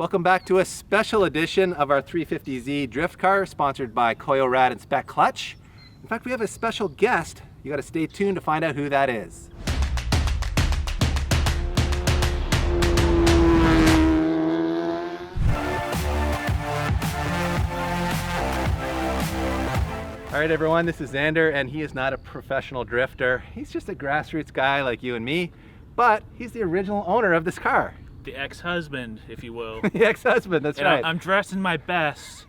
Welcome back to a special edition of our 350Z drift car, sponsored by Koyorad and Spec Clutch. In fact, we have a special guest. You got to stay tuned to find out who that is. All right, everyone, this is Xander, and he is not a professional drifter. He's just a grassroots guy like you and me, but he's the original owner of this car. The ex-husband, if you will. The ex-husband, that's right. I'm dressing my best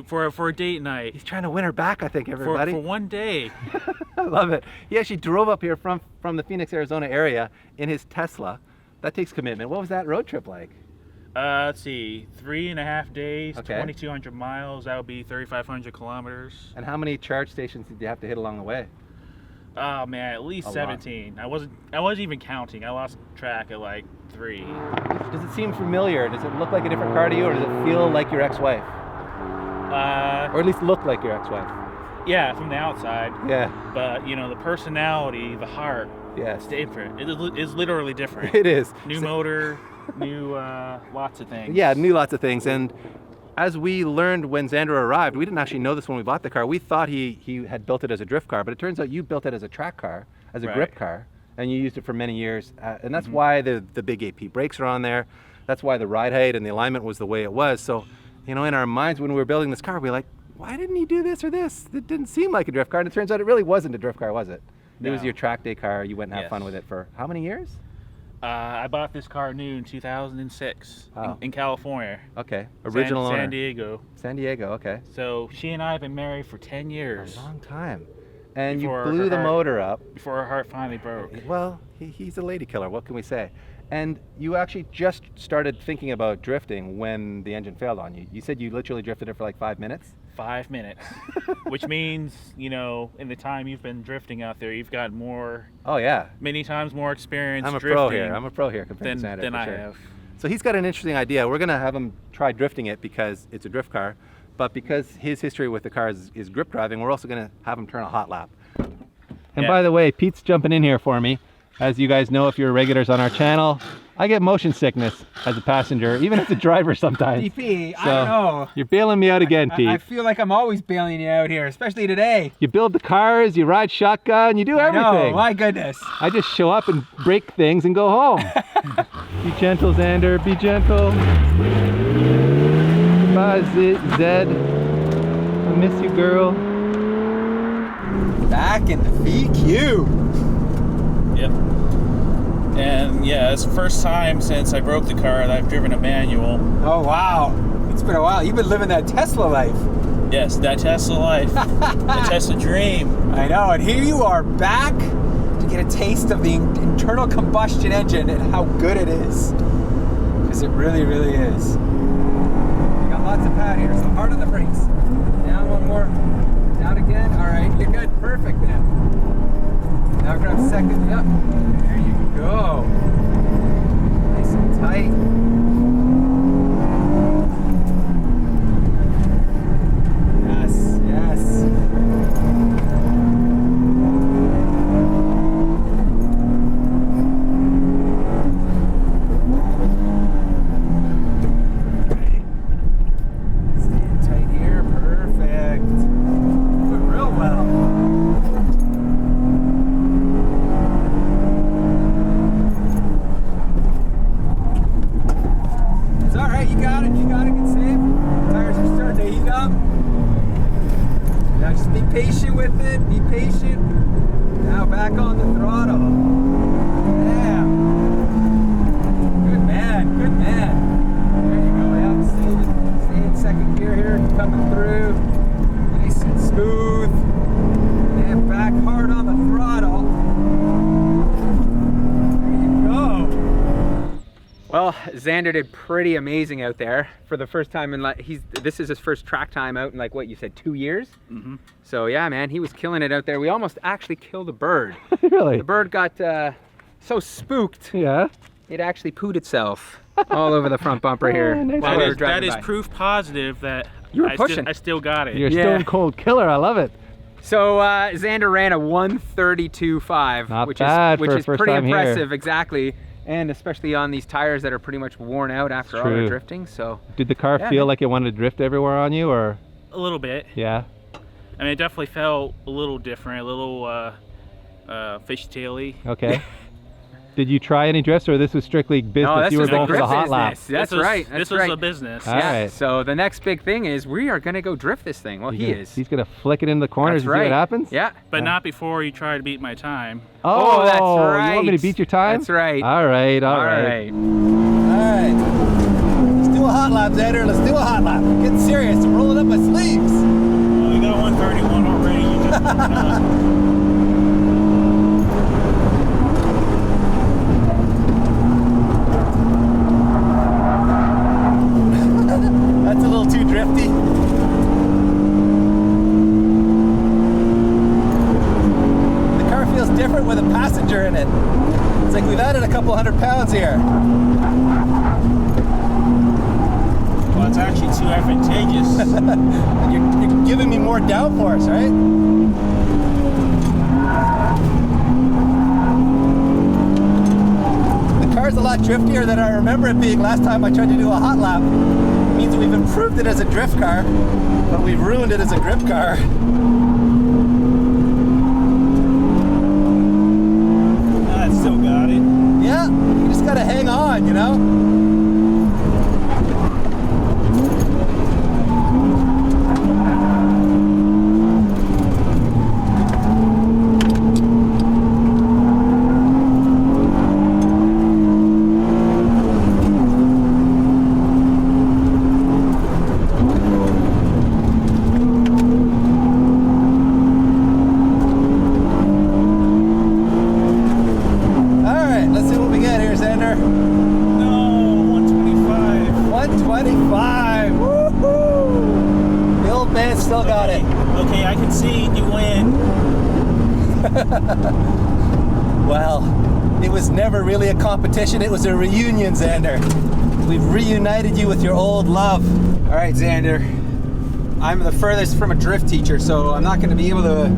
for a date night. He's trying to win her back, I think, everybody. For one day. I love it. He actually drove up here from the Phoenix, Arizona area in his Tesla. That takes commitment. What was that road trip like? Let's see, 3.5 days, Okay. 2,200 miles. That would be 3,500 kilometers. And how many charge stations did you have to hit along the way? Oh man, at least 17. I wasn't even counting. I lost track at like 3. Does it seem familiar? Does it look like a different car to you, or does it feel like your ex-wife? Or at least look like your ex-wife? Yeah, from the outside. Yeah. But you know, the personality, the heart, yes, it's different. It is literally different. It is. New motor, new lots of things. Yeah, new lots of things. And as we learned when Xander arrived, we didn't actually know this when we bought the car. We thought he had built it as a drift car, but it turns out you built it as a track car, as a grip car, and you used it for many years. And that's why the big AP brakes are on there. That's why the ride height and the alignment was the way it was. So, you know, in our minds when we were building this car, we were like, why didn't he do this or this? It didn't seem like a drift car. And it turns out it really wasn't a drift car, was it? No. It was your track day car. You went and had fun with it for how many years? I bought this car new in 2006 in California. Okay, original owner. San Diego. San Diego, okay. So she and I have been married for 10 years. A long time. And you blew the motor up. Before her heart finally broke. Well, he's a lady killer, what can we say? And you actually just started thinking about drifting when the engine failed on you. You said you literally drifted it for like 5 minutes? 5 minutes. Which means, you know, in the time you've been drifting out there, you've got more. Oh yeah. Many times more experience I'm a drifting. pro here. I'm a pro here compared to Xander, than I sure. have. So he's got an interesting idea. We're gonna have him try drifting it because it's a drift car, but because his history with the car is grip driving, we're also gonna have him turn a hot lap. And by the way, Pete's jumping in here for me. As you guys know, if you're regulars on our channel, I get motion sickness as a passenger, even as a driver sometimes. DP, so I don't know. You're bailing me out again, Pete. I feel like I'm always bailing you out here, especially today. You build the cars, you ride shotgun, you do everything. No, my goodness. I just show up and break things and go home. Be gentle, Xander, be gentle. Goodbye, Zed. I miss you, girl. Back in the VQ. Yep. And yeah, it's the first time since I broke the car that I've driven a manual. Oh wow, it's been a while. You've been living that Tesla life. Yes, that Tesla life, the Tesla dream. I know, and here you are back to get a taste of the internal combustion engine and how good it is. Because it really, really is. You got lots of power here, so hard on the brakes. Down one more, down again. All right, you're good, perfect then. Now grab second, yep. There you go. Nice and tight. Yes, yes. Staying tight here, perfect. Doing real well. Patient with it, be patient. Now back on the throttle. Yeah. Good man, good man. There you go, yeah, stay in second gear here, coming through. Nice and smooth. And back hard on the throttle. There you go. Well, Xander did pretty amazing out there for the first time in this is his first track time out in like what you said 2 years. Mm-hmm. So yeah, man, he was killing it out there. We almost actually killed a bird. Really? The bird got so spooked. Yeah. It actually pooed itself all over the front bumper here. Nice. While That is proof positive that you were pushing. I still got it. You're a stone cold killer. I love it. So Xander ran a 132.5, which is pretty impressive. Exactly. and especially on these tires that are pretty much worn out after all our drifting. So did the car feel like it wanted to drift everywhere on you, or? A little bit. Yeah. I mean, it definitely felt a little different, a little fishtaily. Okay. Did you try any drifts, or this was strictly business? No, this you were was going for the hot lap. That's right. This was a business. All Yeah. right. So the next big thing is we are going to go drift this thing. Well, he is. He's gonna flick it into the corners That's and see what right. happens. Yeah. But not before you try to beat my time. Oh, that's right. You want me to beat your time? That's right. All right. All All right. right. Alright. Let's do a hot lap, Xander. Let's do a hot lap. I'm getting serious. I'm rolling up my sleeves. Well, we got 131 already. You just That's a little too drifty. The car feels different with a passenger in it. It's like we've added a couple 100 pounds here. Well, it's actually too advantageous. You're giving me more downforce, right? The car's a lot driftier than I remember it being last time I tried to do a hot lap. It means we've improved it as a drift car, but we've ruined it as a grip car. It still got it. Yeah, you just gotta hang on, you know? Alright, let's see what we get here, Xander. No, 125. 125! Woohoo! The old man still got it. Okay, I can see you win. Well, it was never really a competition, it was a reunion, Xander. We've reunited you with your old love. All right, Xander. I'm the furthest from a drift teacher, so I'm not going to be able to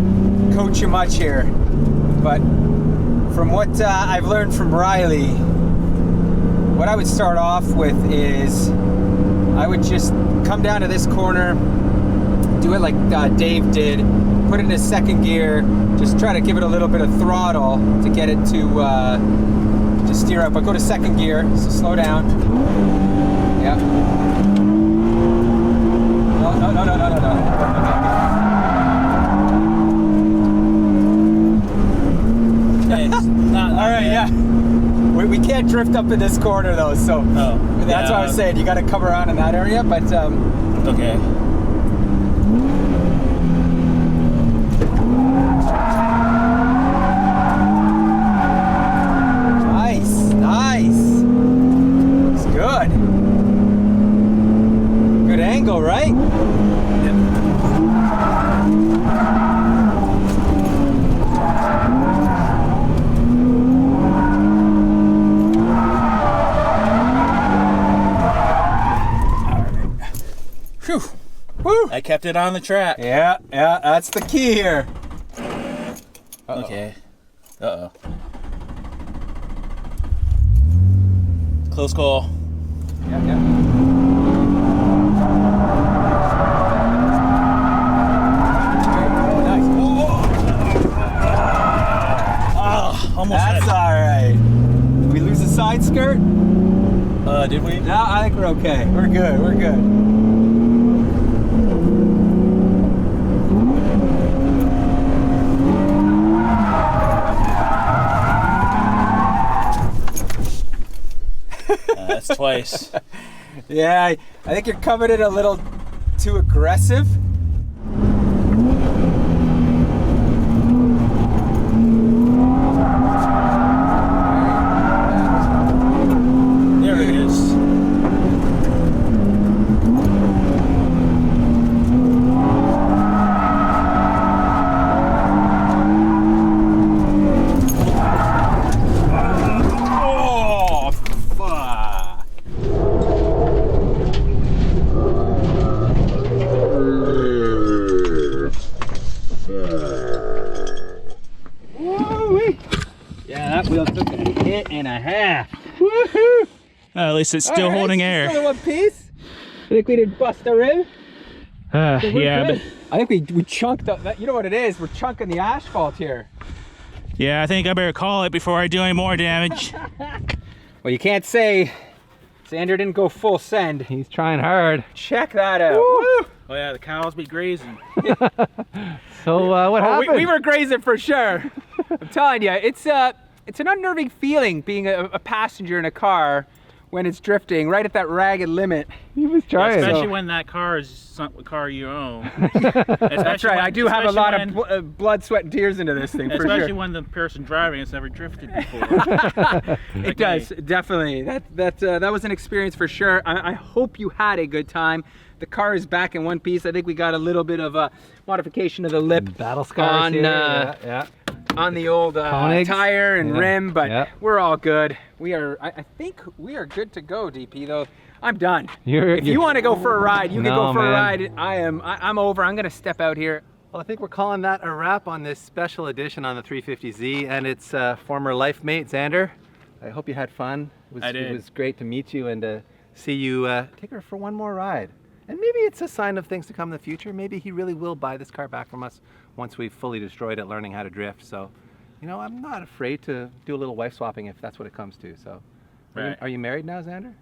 coach you much here. But from what I've learned from Riley, what I would start off with is I would just come down to this corner, do it like Dave did, put it in second gear, just try to give it a little bit of throttle to get it to steer up. But go to second gear, so slow down. Yeah. No. Okay, it's not All right, bad. yeah. We can't drift up in this corner though, so that's what I was saying. You got to come around in that area, but Okay. nice. It's good. Good angle, right? Phew. Woo! I kept it on the track. Yeah, that's the key here. Okay. Uh-oh. Close call. Yeah. Nice. Oh, almost That's had all right. Did we lose the side skirt? it. Did we? No, I think we're okay. We're good. That's twice. Yeah, I think you're coming in a little too aggressive. There it is. Oh, fuck. at least it's still holding air. Still in one piece. I think we didn't bust the rim. Yeah, good. I think we chunked that. You know what it is? We're chunking the asphalt here. yeah, I think I better call it before I do any more damage. Well, you can't say Xander didn't go full send. He's trying hard. Check that out. Woo. Oh yeah, the cows be grazing. So what happened? We were grazing for sure. I'm telling you, it's an unnerving feeling being a passenger in a car when it's drifting right at that ragged limit. He was trying. Especially when that car is a car you own. That's right. I do have a lot of blood, sweat, and tears into this thing, for especially sure. when the person driving has never drifted before. It does, definitely. That was an experience for sure. I hope you had a good time. The car is back in one piece. I think we got a little bit of a modification of the lip Battle scars on, here. Yeah. on the old Koenigs. tire and Yeah. rim, but Yeah. we're all good. I think we are good to go, DP, though. I'm done. If You want to go for a ride, you can No, go for a man. ride. I'm over. I'm going to step out here. Well, I think we're calling that a wrap on this special edition on the 350Z and its former life mate, Xander. I hope you had fun. I did. It was great to meet you and to see you take her for one more ride. And maybe it's a sign of things to come in the future. Maybe he really will buy this car back from us once we've fully destroyed it, learning how to drift. So, you know, I'm not afraid to do a little wife swapping if that's what it comes to. So, Right. are you married now, Xander?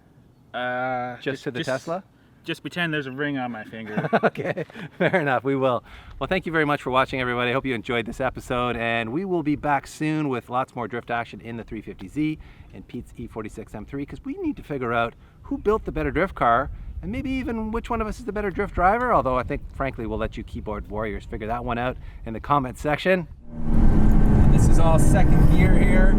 Just to the Tesla? Just pretend there's a ring on my finger. Okay, fair enough. We will. Well, thank you very much for watching, everybody. I hope you enjoyed this episode, and we will be back soon with lots more drift action in the 350Z and Pete's E46 M3, because we need to figure out who built the better drift car, and maybe even which one of us is the better drift driver, although I think, frankly, we'll let you keyboard warriors figure that one out in the comments section. This is all second gear here.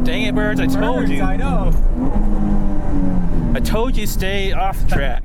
Dang it, birds, I told you. I know. I told you stay off the track.